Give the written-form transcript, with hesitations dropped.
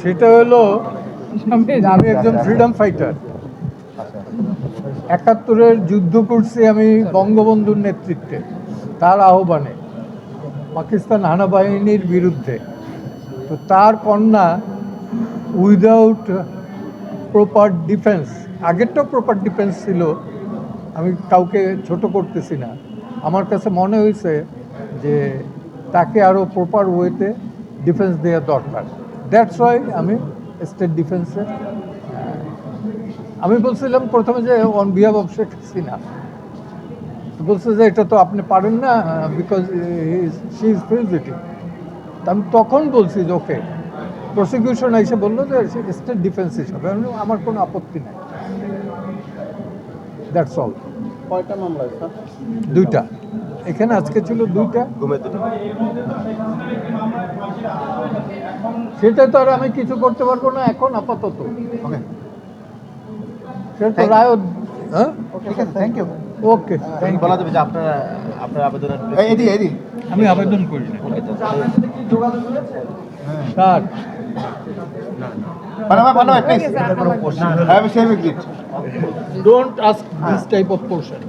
সেটা হলো আমি একজন ফ্রিডম ফাইটার। ৭১-এর যুদ্ধ করছি আমি বঙ্গবন্ধুর নেতৃত্বে, তার আহ্বানে পাকিস্তান হানাবাহিনীর বিরুদ্ধে। তো তার কন্যা উইদাউট প্রপার ডিফেন্স, আগেরটাও প্রপার ডিফেন্স ছিল, আমি কাউকে ছোট করতেছি না, আমার কাছে মনে হয়েছে যে তাকে আরও প্রপার ওয়েতে ডিফেন্স দেওয়া দরকার। দ্যাটস ওয়াই আমি স্টেট ডিফেন্সে আমি বলছিলাম প্রথমে যে on behalf of Sheikh Hasina, বলছে যে এটা তো আপনি পারেন না বিকজ শি ইজ ফিউজিটিভ। আমি তখন বলছি যে ওকে, প্রসিকিউশন এসে বললো যে স্টেট ডিফেন্স হিসাবে আমার কোনো আপত্তি নাই। That's all. কয়টা মামলা স্যার? দুইটা, এখানে আজকে ছিল দুইটা। সেটা তো আর আমি কিছু করতে পারবো না এখন আপাতত। সেটা তো রায়। হ্যাঁ, ঠিক আছে, thank you. Okay, thank you. বলা যাবে যে আপনার আবেদনের আমি আবেদন করি না sir. Don't ask this type of question.